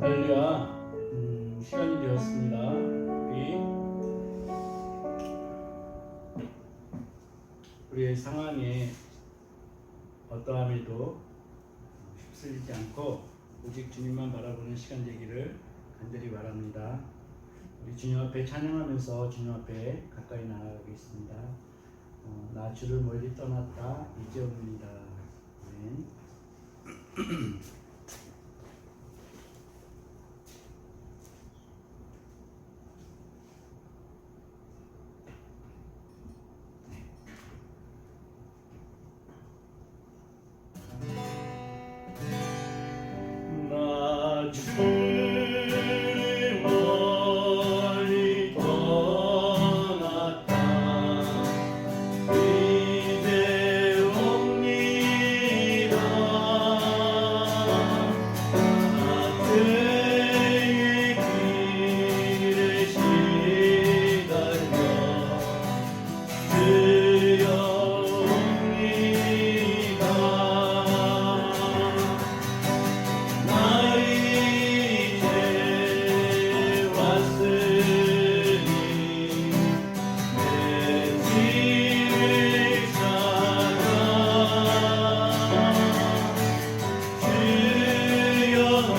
할렐루야. 시간이 되었습니다. 우리의 상황에 어떠함에도 휩쓸리지 않고 오직 주님만 바라보는 시간 되기를 간절히 바랍니다. 우리 주님 앞에 찬양하면서 주님 앞에 가까이 나아가겠습니다. 나 주를 멀리 떠났다 이제옵니다. 아멘. 나 주를 멀리 떠났다 이제옵니다. 그의 길을 시달려 주여옵니다. 나 이제 왔으니 내 집을 찾아 주여 나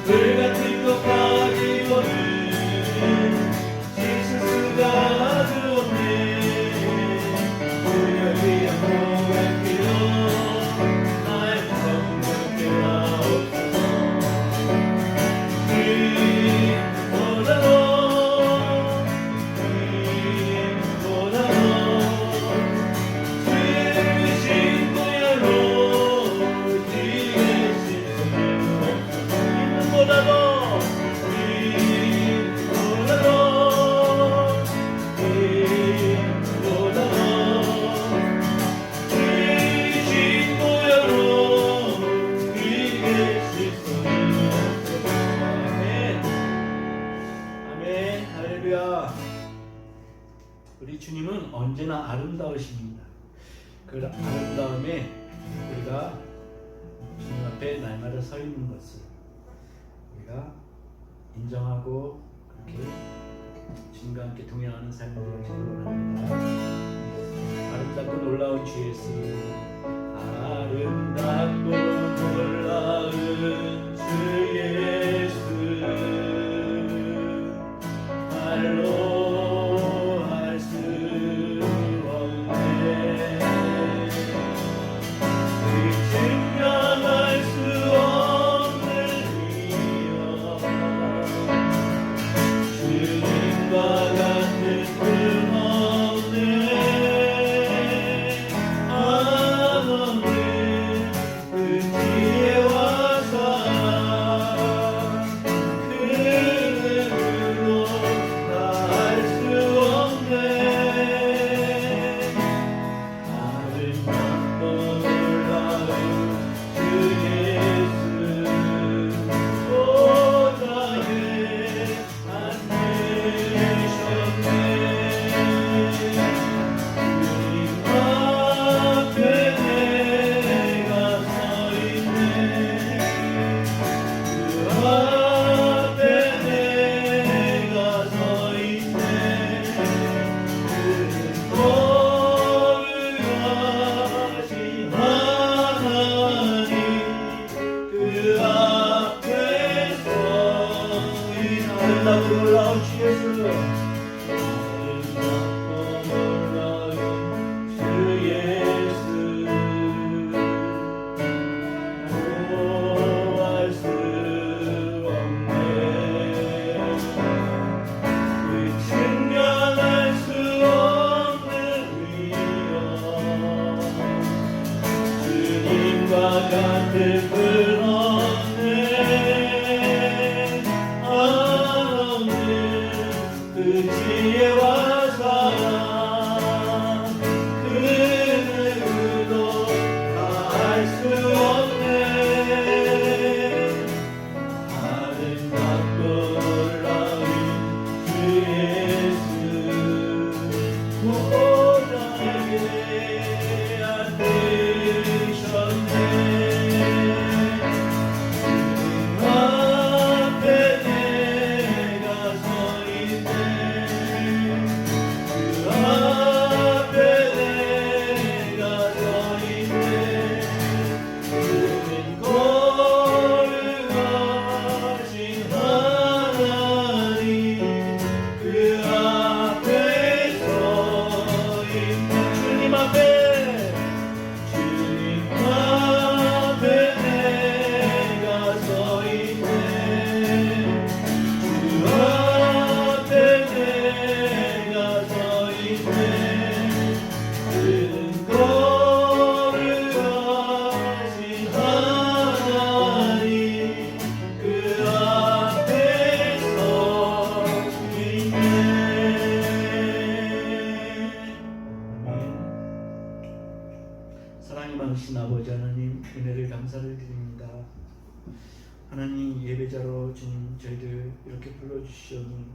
불같은 것까지고는 씻을 수가 아주 없네. 그녀 위한 고백 필요 나의 무서운 게 하옵소서. 힘보다도 주신 보혈로 네게 씻음을 우리 주님은 언제나 아름다우십니다. 그 아름다움에 우리가 주님 앞에 날마다 서 있는 것을 우리가 인정하고 그렇게 주님과 함께 동행하는 삶을 되기를 원합니다. 아름답고 놀라운 주 예수, 아름답고 놀라운 주 예수, 말로 놀라운 주 예수, 많으신 아버지 하나님, 은혜를 감사를 드립니다. 하나님, 예배자로 주님 저희들 이렇게 불러주시오니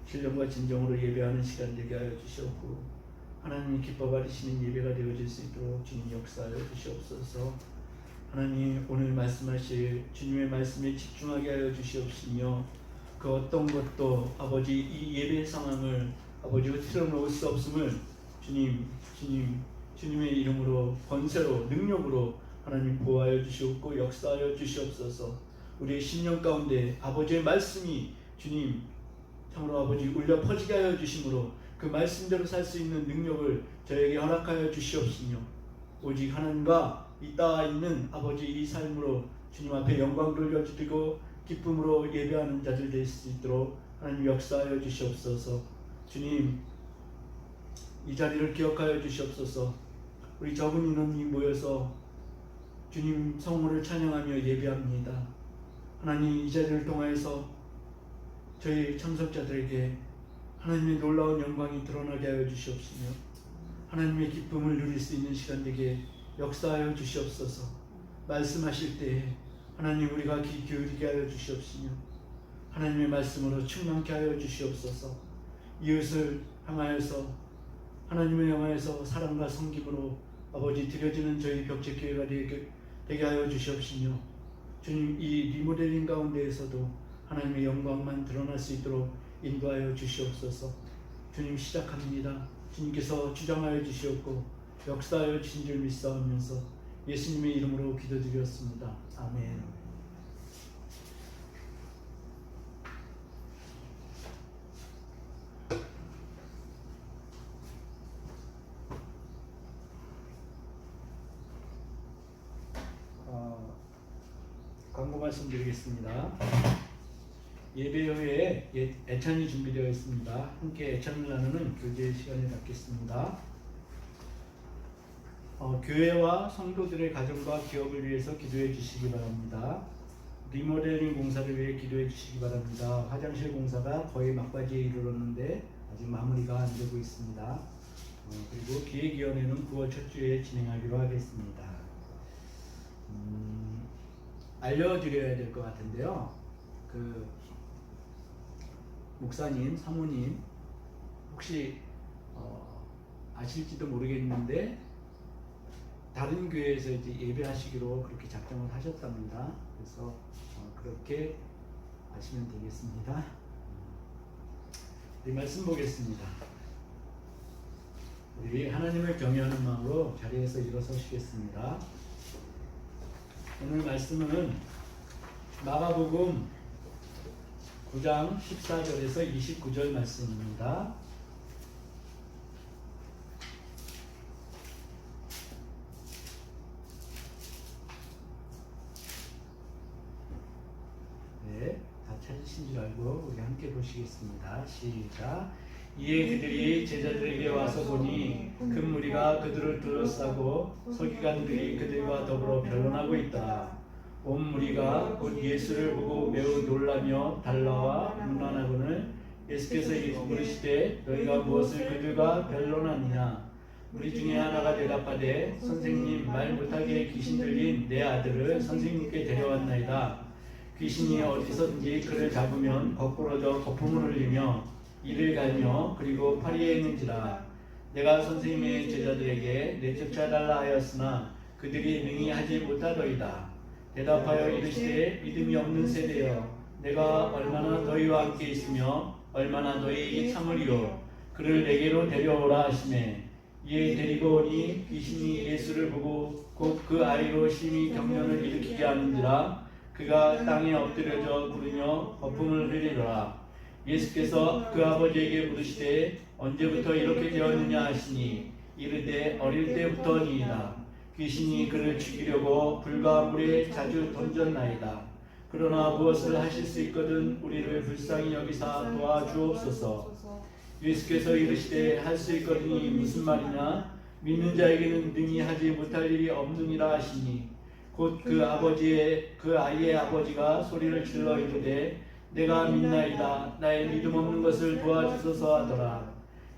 신령과 진정으로 예배하는 시간 되게 하여 주시옵고, 하나님 기뻐 받으시는 예배가 되어질 수 있도록 주님 역사하여 주시옵소서. 하나님, 오늘 말씀하실 주님의 말씀에 집중하게 하여 주시옵시며, 그 어떤 것도 아버지 이 예배 상황을 아버지가 틀어놓을 수 없음을 주님의 이름으로 권세로 능력으로 하나님 보호하여 주시옵고 역사하여 주시옵소서. 우리의 심령 가운데 아버지의 말씀이 주님 참으로 아버지 울려 퍼지게 하여 주심으로 그 말씀대로 살 수 있는 능력을 저에게 허락하여 주시옵시며 오직 하나님과 있다 있는 아버지 이 삶으로 주님 앞에 영광 돌려드리고 기쁨으로 예배하는 자들 될 수 있도록 하나님 역사하여 주시옵소서. 주님 이 자리를 기억하여 주시옵소서. 우리 적은 인원이 모여서 주님 성모를 찬양하며 예배합니다. 하나님 이 자리를 통하여서 저희 참석자들에게 하나님의 놀라운 영광이 드러나게 하여 주시옵시며 하나님의 기쁨을 누릴 수 있는 시간 되게 역사하여 주시옵소서. 말씀하실 때에 하나님 우리가 귀 기울이게 하여 주시옵시며 하나님의 말씀으로 충만케 하여 주시옵소서. 이웃을 향하여서 하나님을 향하여서 사랑과 섬김으로 아버지 드려지는 저희 벽제교회가 되게 하여 주시옵시며 주님 이 리모델링 가운데에서도 하나님의 영광만 드러날 수 있도록 인도하여 주시옵소서. 주님 시작합니다. 주님께서 주장하여 주시옵고 역사하여 주신 줄 믿사오면서 예수님의 이름으로 기도드렸습니다. 아멘. 광고 말씀드리겠습니다. 예배 후에 애찬이 준비되어 있습니다. 함께 애찬을 나누는 교제 시간을 갖겠습니다. 교회와 성도들의 가정과 기업을 위해서 기도해 주시기 바랍니다. 리모델링 공사를 위해 기도해 주시기 바랍니다. 화장실 공사가 거의 막바지에 이르렀는데 아직 마무리가 안 되고 있습니다. 그리고 기획위원회는 9월 첫 주에 진행하기로 하겠습니다. 알려드려야 될 것 같은데요. 그 목사님, 사모님 혹시 아실지도 모르겠는데 다른 교회에서 이제 예배하시기로 그렇게 작정을 하셨답니다. 그래서 그렇게 아시면 되겠습니다. 이 말씀 보겠습니다. 우리 하나님을 경외하는 마음으로 자리에서 일어서시겠습니다. 오늘 말씀은 마가복음 9장 14절에서 29절 말씀입니다. 네, 다 찾으신 줄 알고 우리 함께 보시겠습니다. 시작. 이에 그들이 제자들에게 와서 보니 큰 무리가 그들을 둘러싸고 서기관들이 그들과 더불어 변론하고 있다. 온 무리가 곧 예수를 보고 매우 놀라며 달라와 문안하거늘 예수께서 물으시되 너희가 무엇을 그들과 변론하느냐. 무리 중에 하나가 대답하되 선생님 말 못하게 귀신 들린 내 아들을 선생님께 데려왔나이다. 귀신이 어디서든지 그를 잡으면 거꾸러져 거품을 흘리며 이를 갈며 그리고 파리에 있는지라. 내가 선생님의 제자들에게 내쫓아달라 하였으나 그들이 능히 하지 못하더이다. 대답하여 이르시되 믿음이 없는 세대여 내가 얼마나 너희와 함께 있으며 얼마나 너희에게 참으리요. 그를 내게로 데려오라 하시매 이에 데리고 오니 귀신이 예수를 보고 곧 그 아이로 심히 경련을 일으키게 하는지라. 그가 땅에 엎드려져 부르며 거품을 흘리더라. 예수께서 그 아버지에게 물으시되 언제부터 이렇게 되었느냐 하시니 이르되 어릴 때부터니이다. 귀신이 그를 죽이려고 불과 물에 자주 던졌나이다. 그러나 무엇을 하실 수 있거든 우리를 불쌍히 여기사 도와주옵소서. 예수께서 이르시되 할 수 있거든이 무슨 말이냐. 믿는 자에게는 능히 하지 못할 일이 없느니라 하시니 곧 그 아이의 아버지가 소리를 질러 이르되 내가 믿나이다. 나의 믿음 없는 것을 도와주소서 하더라.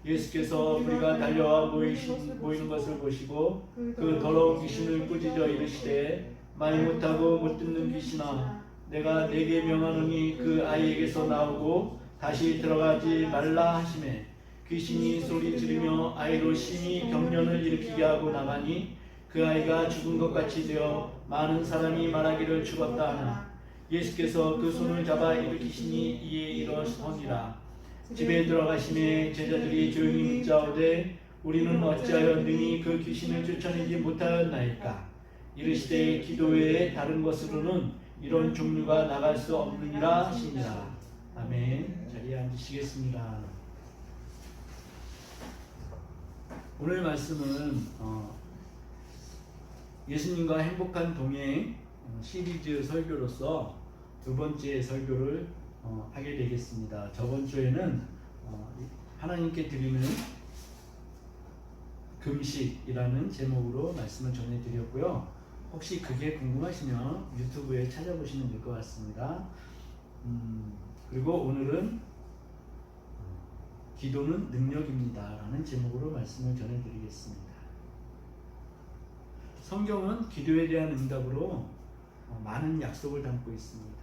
예수께서 무리가 달려와 모이는 것을 보시고 그 더러운 귀신을 꾸짖어 이르시되 말 못하고 못 듣는 귀신아 내가 네게 명하노니 그 아이에게서 나오고 다시 들어가지 말라 하시매 귀신이 소리 지르며 아이로 심히 경련을 일으키게 하고 나가니 그 아이가 죽은 것 같이 되어 많은 사람이 말하기를 죽었다 하나 예수께서 그 손을 잡아 일으키시니 이에 일어서니라. 집에 들어가시매 제자들이 조용히 묻자오되 우리는 어찌하여 능히 그 귀신을 쫓아내지 못하였나이까. 이르시되 기도 외에 다른 것으로는 이런 종류가 나갈 수 없느니라 하시니라. 아멘. 자리에 앉으시겠습니다. 오늘 말씀은 예수님과 행복한 동행 시리즈 설교로서 두 번째 설교를 하게 되겠습니다. 저번 주에는 하나님께 드리는 금식이라는 제목으로 말씀을 전해드렸고요. 혹시 그게 궁금하시면 유튜브에 찾아보시면 될 것 같습니다. 그리고 오늘은 기도는 능력입니다 라는 제목으로 말씀을 전해드리겠습니다. 성경은 기도에 대한 응답으로 많은 약속을 담고 있습니다.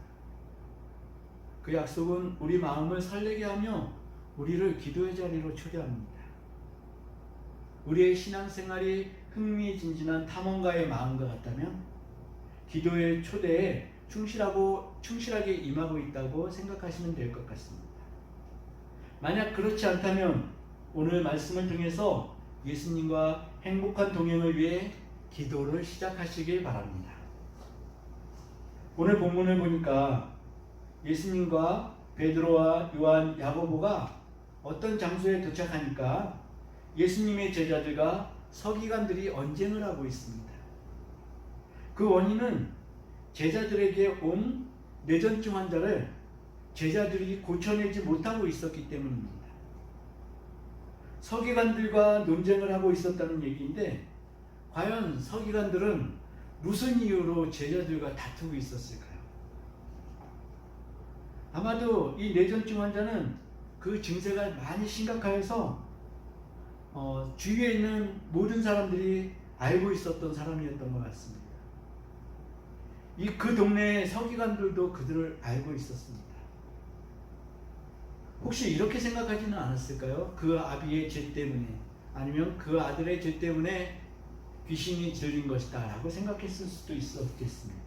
그 약속은 우리 마음을 설레게 하며 우리를 기도의 자리로 초대합니다. 우리의 신앙생활이 흥미진진한 탐험가의 마음과 같다면 기도의 초대에 충실하게 임하고 있다고 생각하시면 될 것 같습니다. 만약 그렇지 않다면 오늘 말씀을 통해서 예수님과 행복한 동행을 위해 기도를 시작하시길 바랍니다. 오늘 본문을 보니까 예수님과 베드로와 요한, 야고보가 어떤 장소에 도착하니까 예수님의 제자들과 서기관들이 언쟁을 하고 있습니다. 그 원인은 제자들에게 온 뇌전증 환자를 제자들이 고쳐내지 못하고 있었기 때문입니다. 서기관들과 논쟁을 하고 있었다는 얘기인데 과연 서기관들은 무슨 이유로 제자들과 다투고 있었을까요? 아마도 이 뇌전증 환자는 그 증세가 많이 심각하여서 주위에 있는 모든 사람들이 알고 있었던 사람이었던 것 같습니다. 그 동네의 서기관들도 그들을 알고 있었습니다. 혹시 이렇게 생각하지는 않았을까요? 그 아비의 죄 때문에 아니면 그 아들의 죄 때문에 귀신이 들린 것이다 라고 생각했을 수도 있었겠습니다.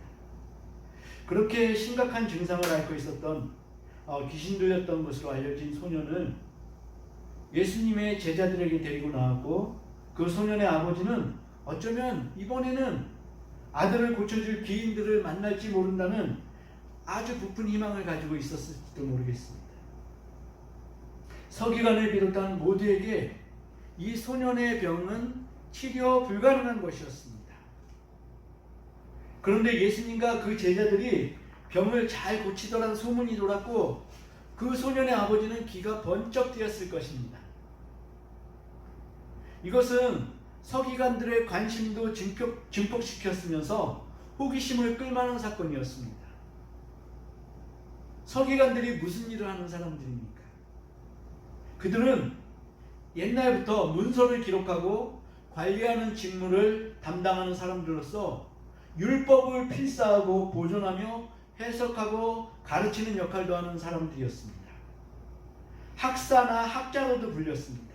그렇게 심각한 증상을 앓고 있었던 귀신 들렸던 것으로 알려진 소년을 예수님의 제자들에게 데리고 나왔고 그 소년의 아버지는 어쩌면 이번에는 아들을 고쳐줄 귀인들을 만날지 모른다는 아주 부푼 희망을 가지고 있었을지도 모르겠습니다. 서기관을 비롯한 모두에게 이 소년의 병은 치료 불가능한 것이었습니다. 그런데 예수님과 그 제자들이 병을 잘 고치더란 소문이 돌았고 그 소년의 아버지는 기가 번쩍 뛰었을 것입니다. 이것은 서기관들의 관심도 증폭시켰으면서 호기심을 끌만한 사건이었습니다. 서기관들이 무슨 일을 하는 사람들입니까? 그들은 옛날부터 문서를 기록하고 관리하는 직무를 담당하는 사람들로서 율법을 필사하고 보존하며 해석하고 가르치는 역할도 하는 사람들이었습니다. 학사나 학자로도 불렸습니다.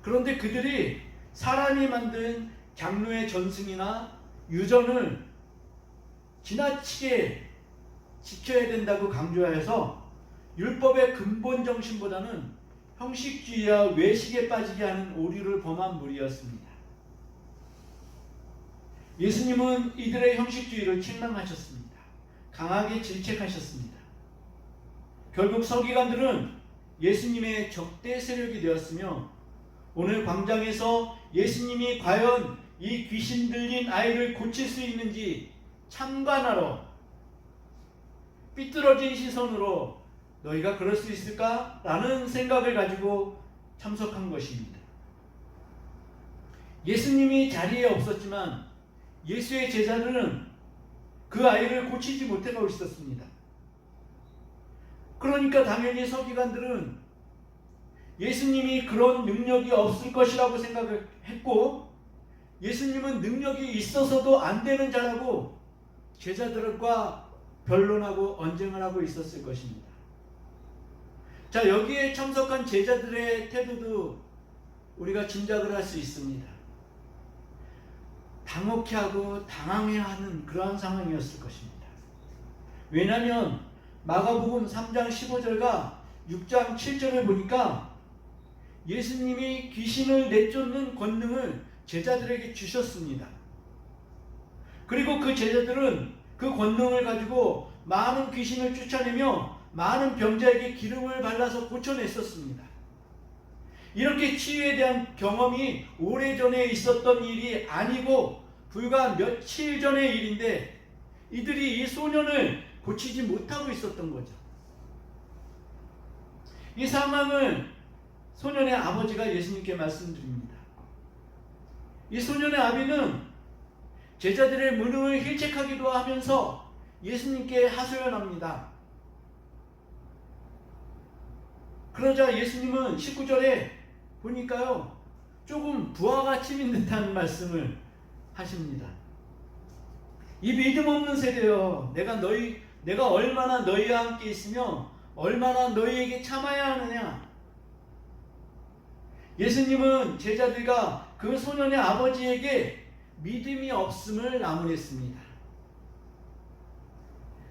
그런데 그들이 사람이 만든 장로의 전승이나 유전을 지나치게 지켜야 된다고 강조하여서 율법의 근본 정신보다는 형식주의와 외식에 빠지게 하는 오류를 범한 무리였습니다. 예수님은 이들의 형식주의를 책망하셨습니다. 강하게 질책하셨습니다. 결국 서기관들은 예수님의 적대 세력이 되었으며 오늘 광장에서 예수님이 과연 이 귀신 들린 아이를 고칠 수 있는지 참관하러 삐뚤어진 시선으로 너희가 그럴 수 있을까? 라는 생각을 가지고 참석한 것입니다. 예수님이 자리에 없었지만 예수의 제자들은 그 아이를 고치지 못하고 있었습니다. 그러니까 당연히 서기관들은 예수님이 그런 능력이 없을 것이라고 생각을 했고 예수님은 능력이 있어서도 안 되는 자라고 제자들과 변론하고 언쟁을 하고 있었을 것입니다. 자, 여기에 참석한 제자들의 태도도 우리가 짐작을 할 수 있습니다. 당혹해하고 당황해하는 그러한 상황이었을 것입니다. 왜냐하면 마가복음 3장 15절과 6장 7절을 보니까 예수님이 귀신을 내쫓는 권능을 제자들에게 주셨습니다. 그리고 그 제자들은 그 권능을 가지고 많은 귀신을 쫓아내며 많은 병자에게 기름을 발라서 고쳐냈었습니다. 이렇게 치유에 대한 경험이 오래전에 있었던 일이 아니고 불과 며칠 전의 일인데 이들이 이 소년을 고치지 못하고 있었던 거죠. 이 상황을 소년의 아버지가 예수님께 말씀드립니다. 이 소년의 아비는 제자들의 무능을 힐책하기도 하면서 예수님께 하소연합니다. 그러자 예수님은 19절에 보니까요, 조금 부하가 치민 듯한 말씀을 하십니다. 이 믿음 없는 세대여, 내가 얼마나 너희와 함께 있으며 얼마나 너희에게 참아야 하느냐. 예수님은 제자들과 그 소년의 아버지에게 믿음이 없음을 나무랬습니다.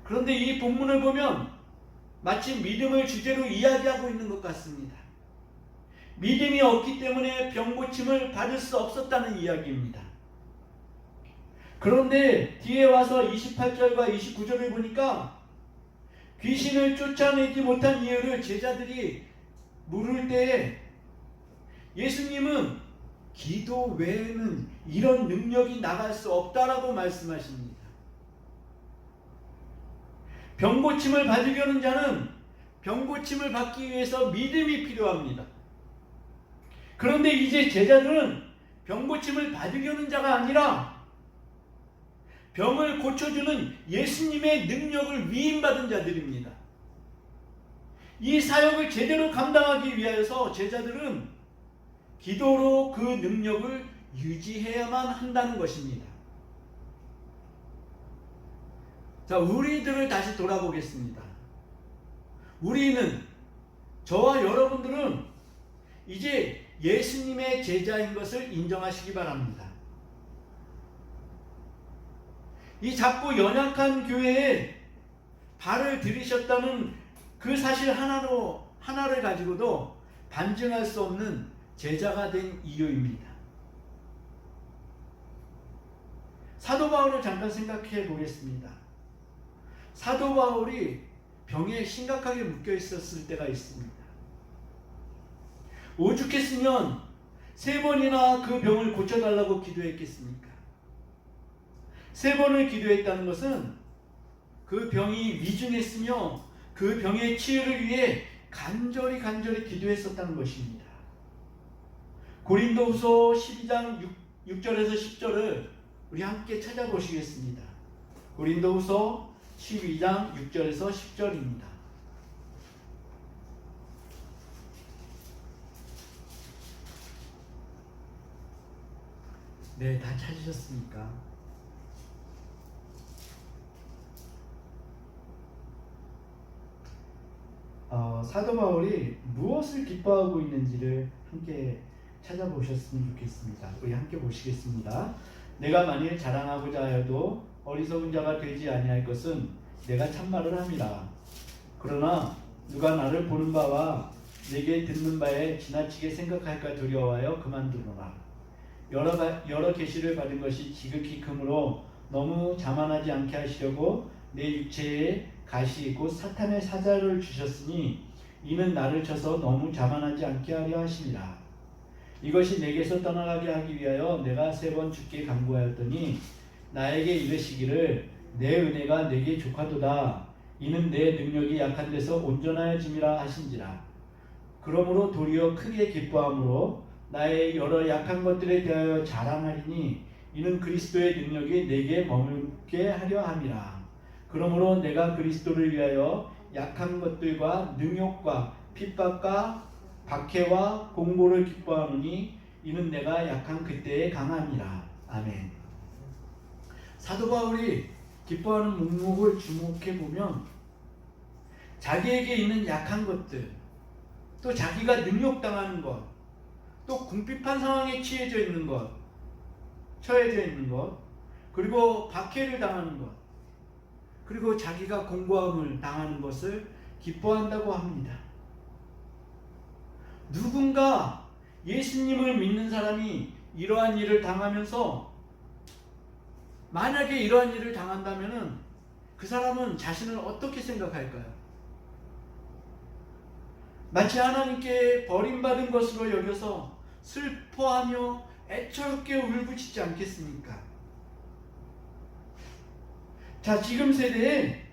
그런데 이 본문을 보면 마치 믿음을 주제로 이야기하고 있는 것 같습니다. 믿음이 없기 때문에 병고침을 받을 수 없었다는 이야기입니다. 그런데 뒤에 와서 28절과 29절을 보니까 귀신을 쫓아내지 못한 이유를 제자들이 물을 때에 예수님은 기도 외에는 이런 능력이 나갈 수 없다라고 말씀하십니다. 병고침을 받으려는 자는 병고침을 받기 위해서 믿음이 필요합니다. 그런데 이제 제자들은 병고침을 받으려는 자가 아니라 병을 고쳐주는 예수님의 능력을 위임받은 자들입니다. 이 사역을 제대로 감당하기 위하여서 제자들은 기도로 그 능력을 유지해야만 한다는 것입니다. 자, 우리들을 다시 돌아보겠습니다. 우리는, 저와 여러분들은 이제 예수님의 제자인 것을 인정하시기 바랍니다. 이 작고 연약한 교회에 발을 들이셨다는 그 사실 하나를 가지고도 반증할 수 없는 제자가 된 이유입니다. 사도 바울을 잠깐 생각해 보겠습니다. 사도 바울이 병에 심각하게 묶여 있었을 때가 있습니다. 오죽했으면 3번이나 그 병을 고쳐달라고 기도했겠습니까? 3번을 기도했다는 것은 그 병이 위중했으며 그 병의 치유를 위해 간절히 기도했었다는 것입니다. 고린도후서 12장 6절에서 10절을 우리 함께 찾아보시겠습니다. 고린도후서 12장 6절에서 10절입니다. 네, 다 찾으셨습니까? 사도 바울이 무엇을 기뻐하고 있는지를 함께 찾아보셨으면 좋겠습니다. 우리 함께 보시겠습니다. 내가 만일 자랑하고자 하여도 어리석은 자가 되지 아니할 것은 내가 참말을 함이라. 그러나 누가 나를 보는 바와 내게 듣는 바에 지나치게 생각할까 두려워하여 그만두노라. 여러 계시를 받은 것이 지극히 크므로 너무 자만하지 않게 하시려고 내 육체에 가시 곧 사탄의 사자를 주셨으니 이는 나를 쳐서 너무 자만하지 않게 하려 하심이라. 이것이 내게서 떠나가게 하기 위하여 내가 3번 주께 간구하였더니 나에게 이르시기를 내 은혜가 내게 족하도다. 이는 내 능력이 약한 데서 온전하여짐이라 하신지라. 그러므로 도리어 크게 기뻐함으로 나의 여러 약한 것들에 대하여 자랑하리니 이는 그리스도의 능력이 내게 머물게 하려 함이라. 그러므로 내가 그리스도를 위하여 약한 것들과 능욕과 핍박과 박해와 공고를 기뻐하노니 이는 내가 약한 그때에 강함이라. 아멘. 사도 바울이 기뻐하는 목록을 주목해 보면 자기에게 있는 약한 것들, 또 자기가 능욕당하는 것, 또 궁핍한 상황에 처해져 있는 것, 그리고 박해를 당하는 것, 그리고 자기가 공고함을 당하는 것을 기뻐한다고 합니다. 누군가 예수님을 믿는 사람이 이러한 일을 당하면서 만약에 이러한 일을 당한다면은 그 사람은 자신을 어떻게 생각할까요? 마치 하나님께 버림받은 것으로 여겨서 슬퍼하며 애처롭게 울부짖지 않겠습니까? 자, 지금 세대에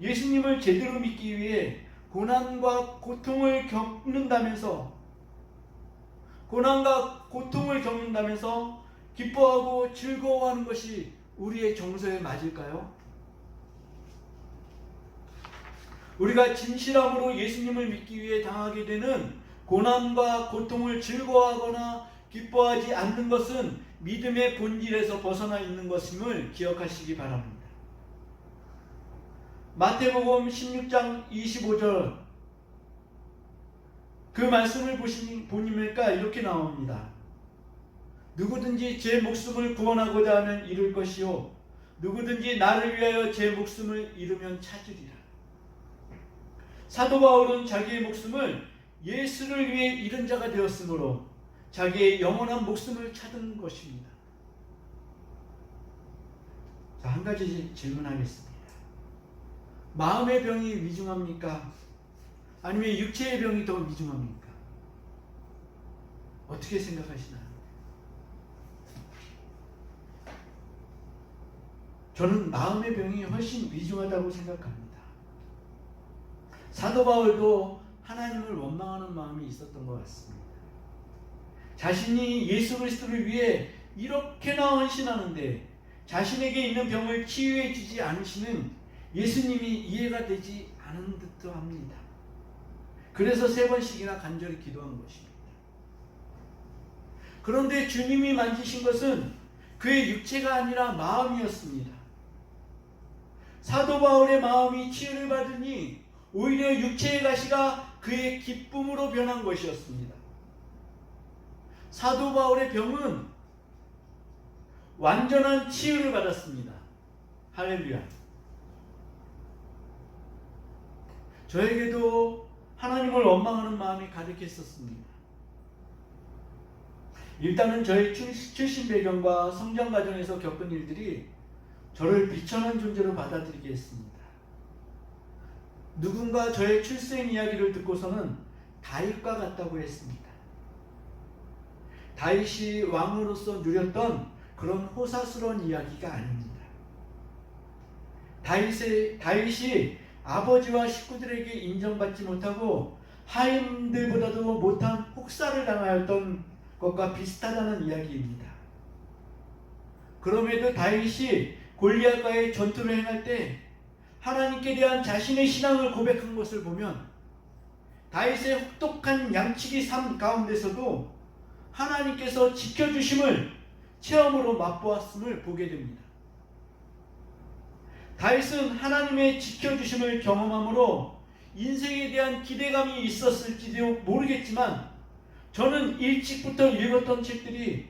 예수님을 제대로 믿기 위해 고난과 고통을 겪는다면서 기뻐하고 즐거워하는 것이 우리의 정서에 맞을까요? 우리가 진실함으로 예수님을 믿기 위해 당하게 되는 고난과 고통을 즐거워하거나 기뻐하지 않는 것은 믿음의 본질에서 벗어나 있는 것임을 기억하시기 바랍니다. 마태복음 16장 25절 그 말씀을 보니까 이렇게 나옵니다. 누구든지 제 목숨을 구원하고자 하면 잃을 것이요 누구든지 나를 위하여 제 목숨을 잃으면 찾으리라. 사도 바울은 자기의 목숨을 예수를 위해 잃은 자가 되었으므로 자기의 영원한 목숨을 찾은 것입니다. 자, 한 가지 질문하겠습니다. 마음의 병이 위중합니까? 아니면 육체의 병이 더 위중합니까? 어떻게 생각하시나요? 저는 마음의 병이 훨씬 위중하다고 생각합니다. 사도 바울도 하나님을 원망하는 마음이 있었던 것 같습니다. 자신이 예수 그리스도를 위해 이렇게나 헌신하는데 자신에게 있는 병을 치유해 주지 않으시는 예수님이 이해가 되지 않은 듯도 합니다. 그래서 3번씩이나 간절히 기도한 것입니다. 그런데 주님이 만지신 것은 그의 육체가 아니라 마음이었습니다. 사도 바울의 마음이 치유를 받으니 오히려 육체의 가시가 그의 기쁨으로 변한 것이었습니다. 사도 바울의 병은 완전한 치유를 받았습니다. 할렐루야. 저에게도 하나님을 원망하는 마음이 가득했었습니다. 일단은 저의 출신 배경과 성장 과정에서 겪은 일들이 저를 비천한 존재로 받아들이게 했습니다. 누군가 저의 출생 이야기를 듣고서는 다윗과 같다고 했습니다. 다윗이 왕으로서 누렸던 그런 호사스러운 이야기가 아닙니다. 다윗이 아버지와 식구들에게 인정받지 못하고 하인들보다도 못한 혹사를 당하였던 것과 비슷하다는 이야기입니다. 그럼에도 다윗이 골리앗과의 전투를 행할 때 하나님께 대한 자신의 신앙을 고백한 것을 보면 다윗의 혹독한 양치기 삶 가운데서도 하나님께서 지켜주심을 체험으로 맛보았음을 보게 됩니다. 다윗은 하나님의 지켜주심을 경험함으로 인생에 대한 기대감이 있었을지도 모르겠지만 저는 일찍부터 읽었던 책들이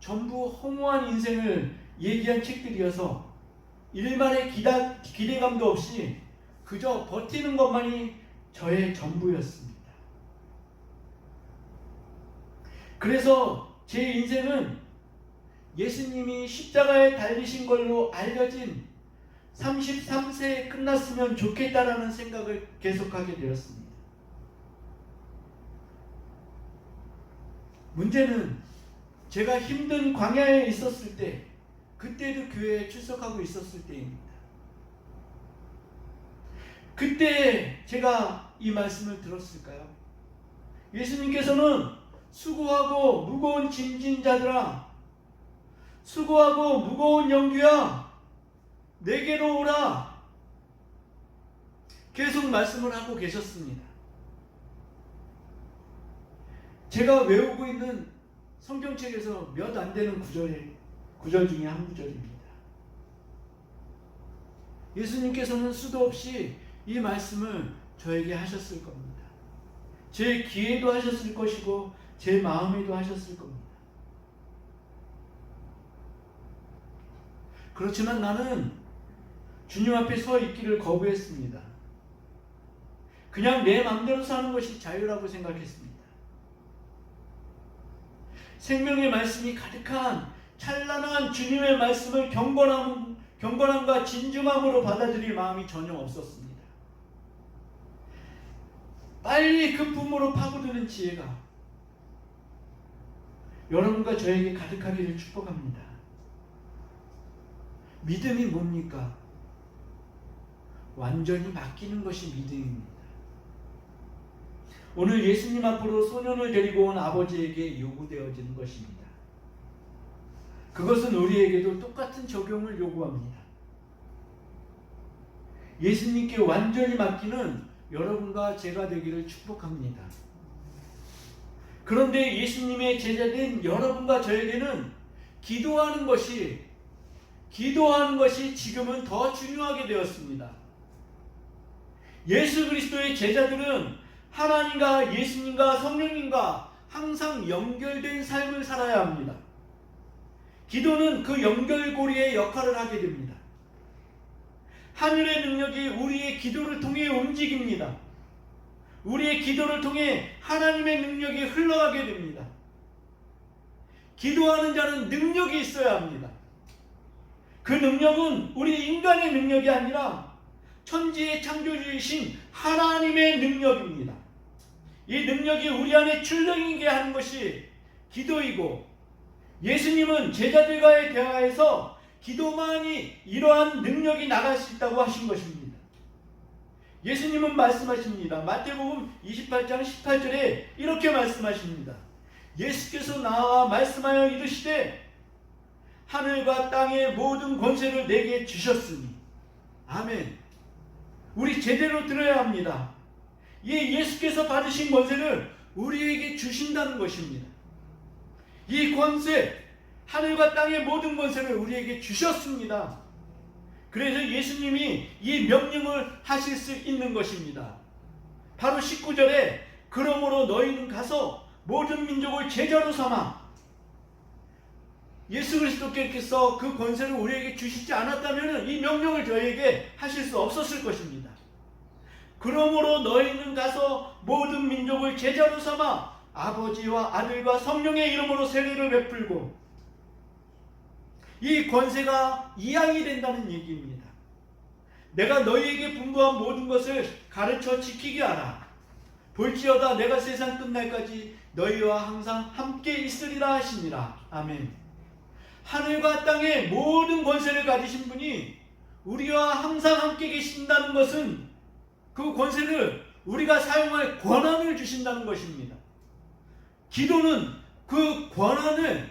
전부 허무한 인생을 얘기한 책들이어서 일말의 기대감도 없이 그저 버티는 것만이 저의 전부였습니다. 그래서 제 인생은 예수님이 십자가에 달리신 걸로 알려진 33세에 끝났으면 좋겠다라는 생각을 계속하게 되었습니다. 문제는 제가 힘든 광야에 있었을 때, 그때도 교회에 출석하고 있었을 때입니다. 그때 제가 이 말씀을 들었을까요? 예수님께서는 수고하고 무거운 짐진 자들아, 수고하고 무거운 영규야, 내게로 오라, 계속 말씀을 하고 계셨습니다. 제가 외우고 있는 성경책에서 몇 안 되는 구절 중에 한 구절입니다. 예수님께서는 수도 없이 이 말씀을 저에게 하셨을 겁니다. 제 귀에도 하셨을 것이고 제 마음에도 하셨을 겁니다. 그렇지만 나는 주님 앞에 서 있기를 거부했습니다. 그냥 내 마음대로 사는 것이 자유라고 생각했습니다. 생명의 말씀이 가득한 찬란한 주님의 말씀을 경건함과 진중함으로 받아들일 마음이 전혀 없었습니다. 빨리 그 품으로 파고드는 지혜가 여러분과 저에게 가득하기를 축복합니다. 믿음이 뭡니까? 완전히 맡기는 것이 믿음입니다. 오늘 예수님 앞으로 소년을 데리고 온 아버지에게 요구되어지는 것입니다. 그것은 우리에게도 똑같은 적용을 요구합니다. 예수님께 완전히 맡기는 여러분과 제가 되기를 축복합니다. 그런데 예수님의 제자된 여러분과 저에게는 기도하는 것이 지금은 더 중요하게 되었습니다. 예수 그리스도의 제자들은 하나님과 예수님과 성령님과 항상 연결된 삶을 살아야 합니다. 기도는 그 연결고리의 역할을 하게 됩니다. 하늘의 능력이 우리의 기도를 통해 움직입니다. 우리의 기도를 통해 하나님의 능력이 흘러가게 됩니다. 기도하는 자는 능력이 있어야 합니다. 그 능력은 우리 인간의 능력이 아니라 천지의 창조주이신 하나님의 능력입니다. 이 능력이 우리 안에 출렁이게 하는 것이 기도이고, 예수님은 제자들과의 대화에서 기도만이 이러한 능력이 나갈 수 있다고 하신 것입니다. 예수님은 말씀하십니다. 마태복음 28장 18절에 이렇게 말씀하십니다. 예수께서 나와 말씀하여 이르시되 하늘과 땅의 모든 권세를 내게 주셨으니. 아멘. 우리 제대로 들어야 합니다. 이 예수께서 받으신 권세를 우리에게 주신다는 것입니다. 이 권세, 하늘과 땅의 모든 권세를 우리에게 주셨습니다. 그래서 예수님이 이 명령을 하실 수 있는 것입니다. 바로 19절에 그러므로 너희는 가서 모든 민족을 제자로 삼아. 예수 그리스도께서 그 권세를 우리에게 주시지 않았다면 이 명령을 저희에게 하실 수 없었을 것입니다. 그러므로 너희는 가서 모든 민족을 제자로 삼아 아버지와 아들과 성령의 이름으로 세례를 베풀고. 이 권세가 이양이 된다는 얘기입니다. 내가 너희에게 분부한 모든 것을 가르쳐 지키게 하라. 볼지어다 내가 세상 끝날까지 너희와 항상 함께 있으리라 하시니라. 아멘. 하늘과 땅의 모든 권세를 가지신 분이 우리와 항상 함께 계신다는 것은 그 권세를 우리가 사용할 권한을 주신다는 것입니다. 기도는 그 권한을,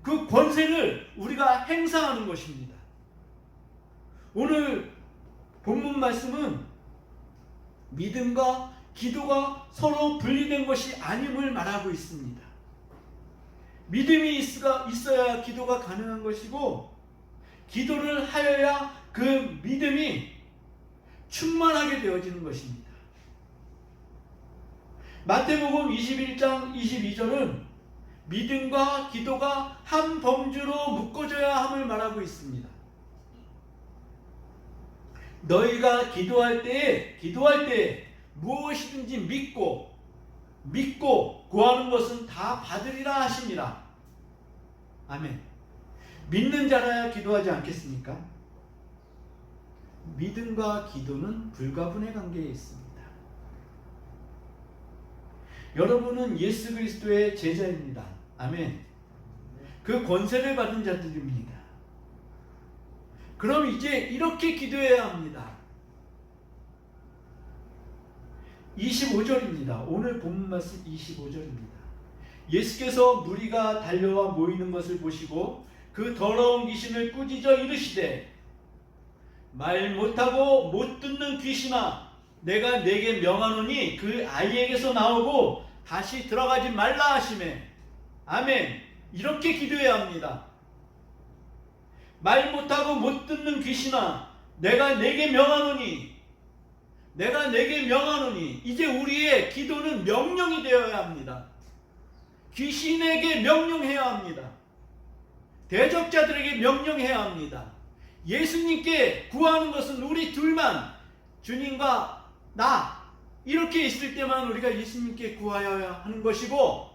그 권세를 우리가 행사하는 것입니다. 오늘 본문 말씀은 믿음과 기도가 서로 분리된 것이 아님을 말하고 있습니다. 믿음이 있어야 기도가 가능한 것이고, 기도를 하여야 그 믿음이 충만하게 되어지는 것입니다. 마태복음 21장 22절은 믿음과 기도가 한 범주로 묶어져야 함을 말하고 있습니다. 너희가 기도할 때에 무엇이든지 믿고 구하는 것은 다 받으리라 하시니라. 아멘. 믿는 자라야 기도하지 않겠습니까? 믿음과 기도는 불가분의 관계에 있습니다. 여러분은 예수 그리스도의 제자입니다. 아멘. 그 권세를 받은 자들입니다. 그럼 이제 이렇게 기도해야 합니다. 25절입니다. 오늘 본문 말씀 25절입니다. 예수께서 무리가 달려와 모이는 것을 보시고 그 더러운 귀신을 꾸짖어 이르시되 말 못하고 못 듣는 귀신아, 내가 네게 명하노니 그 아이에게서 나오고 다시 들어가지 말라 하시매. 아멘. 이렇게 기도해야 합니다. 말 못하고 못 듣는 귀신아, 내가 네게 명하노니. 이제 우리의 기도는 명령이 되어야 합니다. 귀신에게 명령해야 합니다. 대적자들에게 명령해야 합니다. 예수님께 구하는 것은 우리 둘만, 주님과 나, 이렇게 있을 때만 우리가 예수님께 구하여야 하는 것이고,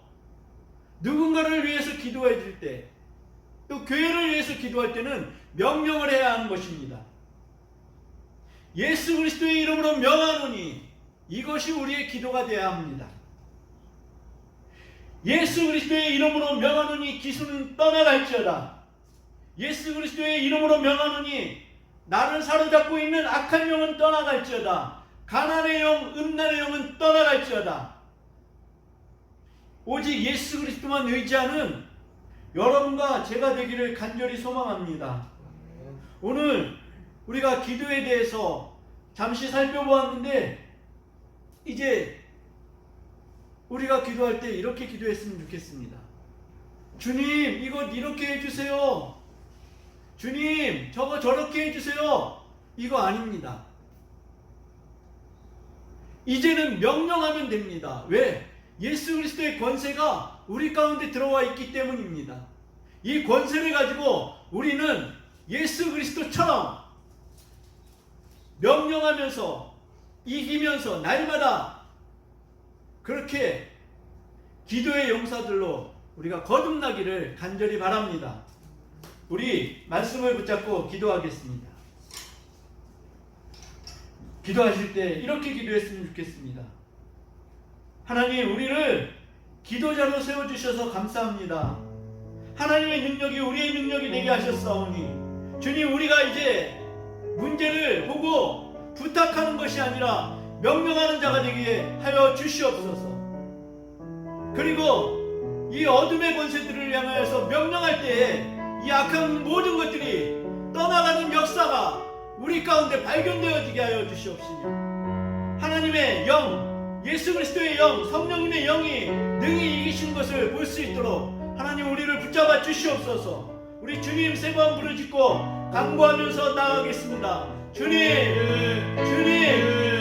누군가를 위해서 기도해 줄 때, 또 교회를 위해서 기도할 때는 명령을 해야 하는 것입니다. 예수 그리스도의 이름으로 명하노니 이것이 우리의 기도가 되어야 합니다. 예수 그리스도의 이름으로 명하노니 기수는 떠나갈지어다. 예수 그리스도의 이름으로 명하노니 나를 사로잡고 있는 악한 영은 떠나갈지어다. 가난의 영, 음란의 영은 떠나갈지어다. 오직 예수 그리스도만 의지하는 여러분과 제가 되기를 간절히 소망합니다. 오늘 우리가 기도에 대해서 잠시 살펴보았는데 이제 우리가 기도할 때 이렇게 기도했으면 좋겠습니다. 주님, 이것 이렇게 해주세요. 주님, 저거 저렇게 해주세요. 이거 아닙니다. 이제는 명령하면 됩니다. 왜? 예수 그리스도의 권세가 우리 가운데 들어와 있기 때문입니다. 이 권세를 가지고 우리는 예수 그리스도처럼 명령하면서 이기면서 날마다 그렇게 기도의 용사들로 우리가 거듭나기를 간절히 바랍니다. 우리 말씀을 붙잡고 기도하겠습니다. 기도하실 때 이렇게 기도했으면 좋겠습니다. 하나님, 우리를 기도자로 세워주셔서 감사합니다. 하나님의 능력이 우리의 능력이 되게 하셨사오니 주님, 우리가 이제 문제를 보고 부탁하는 것이 아니라 명령하는 자가 되게 하여 주시옵소서. 그리고 이 어둠의 권세들을 향하여서 명령할 때에 이 악한 모든 것들이 떠나가는 역사가 우리 가운데 발견되어지게 하여 주시옵시며 하나님의 영, 예수 그리스도의 영, 성령님의 영이 능히 이기신 것을 볼 수 있도록 하나님 우리를 붙잡아 주시옵소서. 우리 주님 세 번 부르짖고 간구하면서 나아가겠습니다. 주님, 주님,